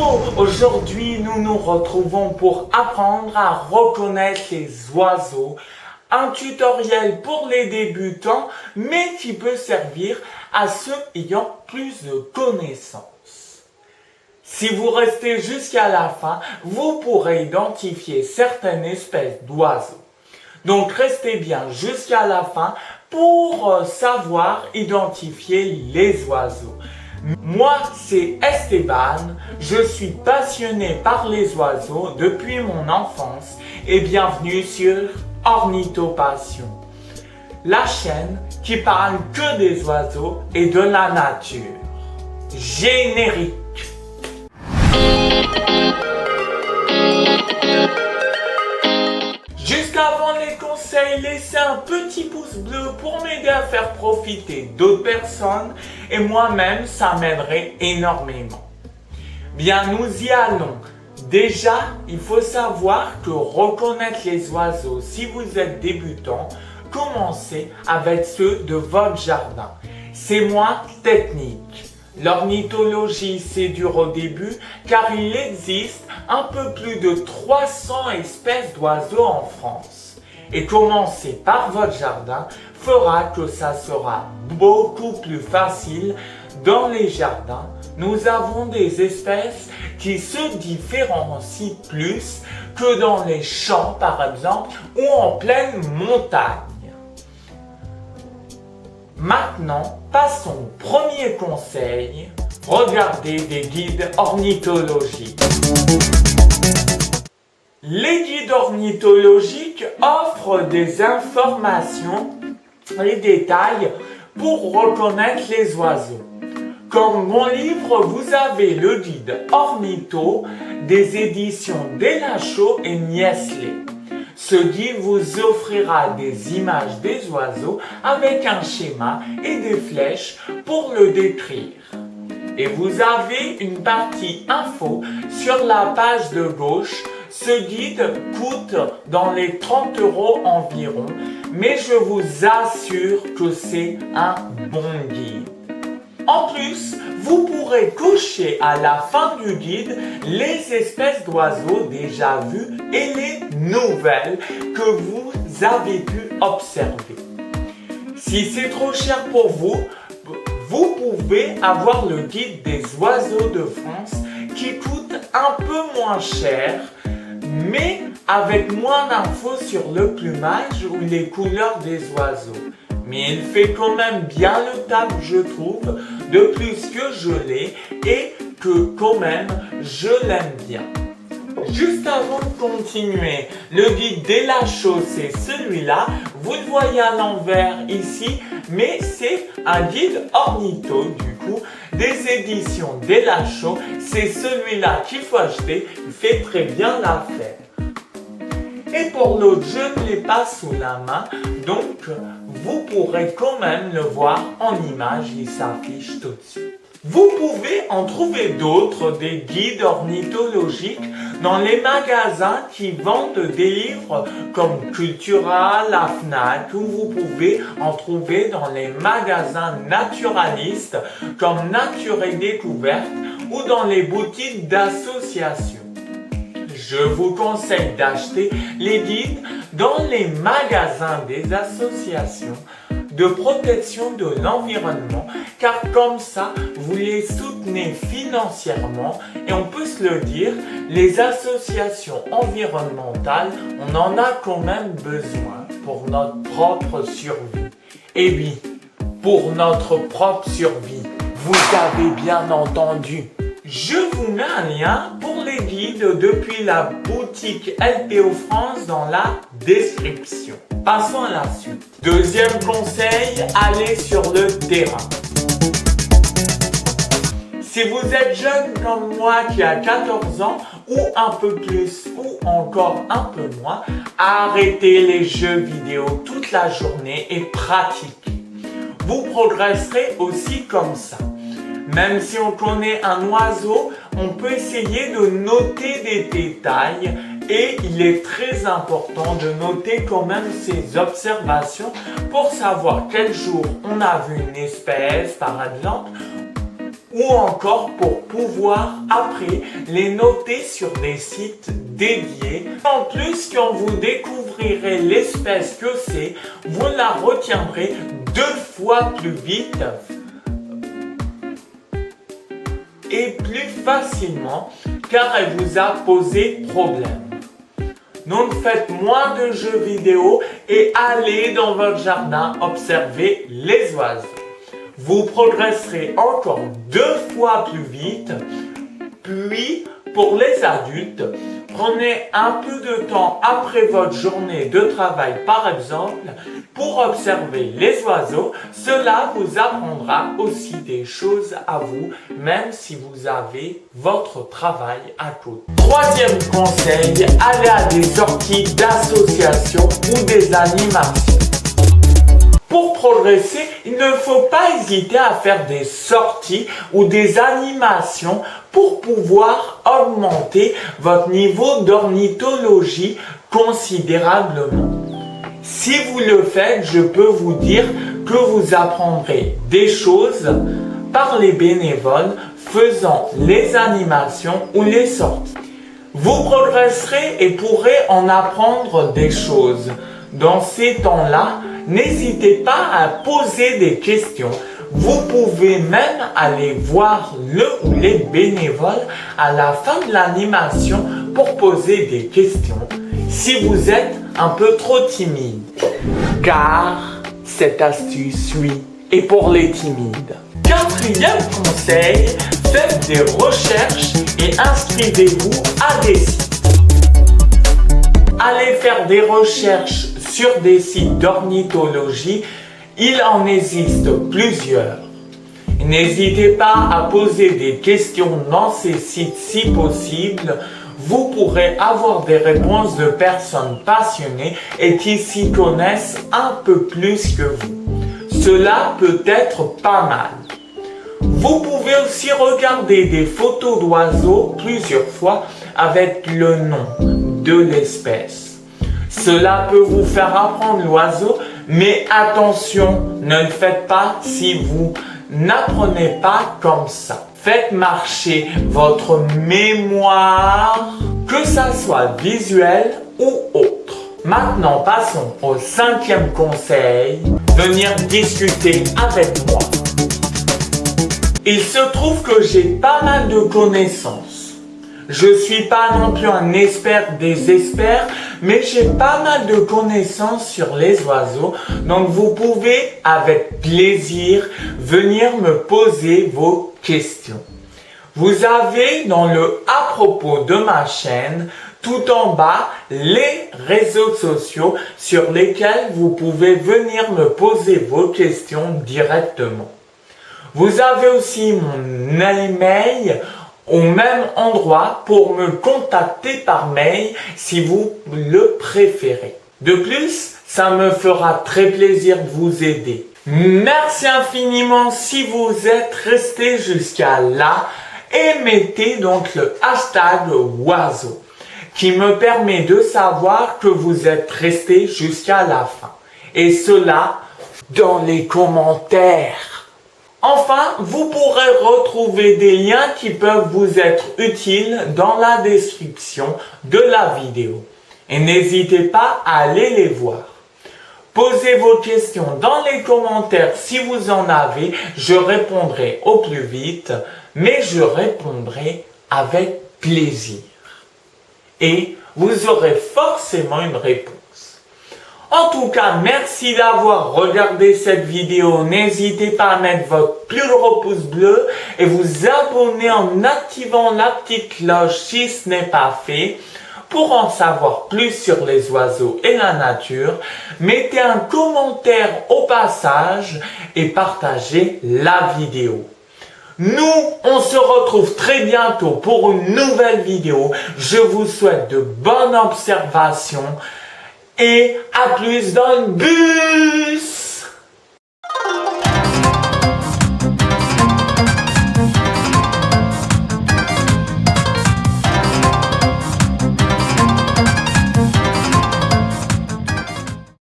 Hello! Aujourd'hui, nous nous retrouvons pour apprendre à reconnaître les oiseaux. Un tutoriel pour les débutants, mais qui peut servir à ceux ayant plus de connaissances. Si vous restez jusqu'à la fin, vous pourrez identifier certaines espèces d'oiseaux. Donc restez bien jusqu'à la fin pour savoir identifier les oiseaux. Moi, c'est Esteban, je suis passionné par les oiseaux depuis mon enfance et bienvenue sur Ornithopassion, la chaîne qui parle que des oiseaux et de la nature. Générique. Jusqu'avant les conseils, laissez un petit pouce bleu pour m'aider à faire profiter d'autres personnes et moi-même, ça m'aiderait énormément. Bien, nous y allons. Déjà, il faut savoir que reconnaître les oiseaux, si vous êtes débutant, commencez avec ceux de votre jardin. C'est moins technique. L'ornithologie, c'est dur au début car il existe un peu plus de 300 espèces d'oiseaux en France. Et commencer par votre jardin fera que ça sera beaucoup plus facile. Dans les jardins, nous avons des espèces qui se différencient plus que dans les champs par exemple ou en pleine montagne. Maintenant, passons au premier conseil, regardez des guides ornithologiques. Les guides ornithologiques offrent des informations et détails pour reconnaître les oiseaux. Comme mon livre, vous avez le guide Ornitho des éditions Delachaux et Miestlé. Ce guide vous offrira des images des oiseaux avec un schéma et des flèches pour le décrire. Et vous avez une partie info sur la page de gauche. Ce guide coûte dans les 30 € environ, mais je vous assure que c'est un bon guide. En plus, vous pourrez cocher à la fin du guide les espèces d'oiseaux déjà vues et les nouvelles que vous avez pu observer. Si c'est trop cher pour vous, vous pouvez avoir le guide des oiseaux de France qui coûte un peu moins cher, mais avec moins d'infos sur le plumage ou les couleurs des oiseaux. Mais il fait quand même bien le taf, je trouve, de plus que je l'ai et que quand même je l'aime bien. Juste avant de continuer, le guide Delachaux, c'est celui-là. Vous le voyez à l'envers ici, mais c'est un guide ornitho du coup des éditions Delachaux. C'est celui-là qu'il faut acheter, il fait très bien l'affaire. Et pour l'autre, je ne l'ai pas sous la main, donc vous pourrez quand même le voir en image, il s'affiche tout de suite. Vous pouvez en trouver d'autres, des guides ornithologiques, dans les magasins qui vendent des livres comme Cultura, la Fnac, ou vous pouvez en trouver dans les magasins naturalistes comme Nature et Découverte ou dans les boutiques d'associations. Je vous conseille d'acheter les guides dans les magasins des associations de protection de l'environnement, car comme ça, vous les soutenez financièrement et on peut se le dire, les associations environnementales, on en a quand même besoin pour notre propre survie. Et oui, pour notre propre survie, vous avez bien entendu. Je vous mets un lien pour les guides depuis la boutique LPO France dans la description. Passons à la suite. Deuxième conseil, allez sur le terrain. Si vous êtes jeune comme moi qui a 14 ans ou un peu plus ou encore un peu moins, arrêtez les jeux vidéo toute la journée et pratiquez. Vous progresserez aussi comme ça. Même si on connaît un oiseau, on peut essayer de noter des détails et il est très important de noter quand même ses observations pour savoir quel jour on a vu une espèce par exemple ou encore pour pouvoir après les noter sur des sites dédiés. En plus, quand vous découvrirez l'espèce que c'est, vous la retiendrez 2 fois plus vite et plus facilement car elle vous a posé problème. Donc faites moins de jeux vidéo et allez dans votre jardin observer les oiseaux. Vous progresserez encore 2 fois plus vite. Puis, pour les adultes, prenez un peu de temps après votre journée de travail par exemple pour observer les oiseaux. Cela vous apprendra aussi des choses à vous, même si vous avez votre travail à côté. Troisième conseil, allez à des sorties d'associations ou des animations. Pour progresser, il ne faut pas hésiter à faire des sorties ou des animations pour pouvoir augmenter votre niveau d'ornithologie considérablement. Si vous le faites, je peux vous dire que vous apprendrez des choses par les bénévoles faisant les animations ou les sorties. Vous progresserez et pourrez en apprendre des choses. Dans ces temps-là, n'hésitez pas à poser des questions. Vous pouvez même aller voir le ou les bénévoles à la fin de l'animation pour poser des questions si vous êtes un peu trop timide. Car cette astuce, oui, est pour les timides. Quatrième conseil, faites des recherches et inscrivez-vous à des sites. Allez faire des recherches sur des sites d'ornithologie, il en existe plusieurs. N'hésitez pas à poser des questions dans ces sites si possible. Vous pourrez avoir des réponses de personnes passionnées et qui s'y connaissent un peu plus que vous. Cela peut être pas mal. Vous pouvez aussi regarder des photos d'oiseaux plusieurs fois avec le nom de l'espèce. Cela peut vous faire apprendre l'oiseau, mais attention, ne le faites pas si vous n'apprenez pas comme ça. Faites marcher votre mémoire, que ça soit visuel ou autre. Maintenant, passons au 5e conseil, venir discuter avec moi. Il se trouve que j'ai pas mal de connaissances. Je suis pas non plus un expert des experts, mais j'ai pas mal de connaissances sur les oiseaux. Donc vous pouvez avec plaisir venir me poser vos questions. Vous avez dans le à propos de ma chaîne, tout en bas, les réseaux sociaux sur lesquels vous pouvez venir me poser vos questions directement. Vous avez aussi mon email au même endroit pour me contacter par mail si vous le préférez. De plus, ça me fera très plaisir de vous aider. Merci infiniment si vous êtes resté jusqu'à là et mettez donc le hashtag oiseau qui me permet de savoir que vous êtes resté jusqu'à la fin. Et cela dans les commentaires. Enfin, vous pourrez retrouver des liens qui peuvent vous être utiles dans la description de la vidéo. Et n'hésitez pas à aller les voir. Posez vos questions dans les commentaires si vous en avez. Je répondrai au plus vite, mais je répondrai avec plaisir. Et vous aurez forcément une réponse. En tout cas, merci d'avoir regardé cette vidéo. N'hésitez pas à mettre votre plus gros pouce bleu et vous abonner en activant la petite cloche si ce n'est pas fait. Pour en savoir plus sur les oiseaux et la nature, mettez un commentaire au passage et partagez la vidéo. Nous, on se retrouve très bientôt pour une nouvelle vidéo. Je vous souhaite de bonnes observations. Et à plus dans le bus!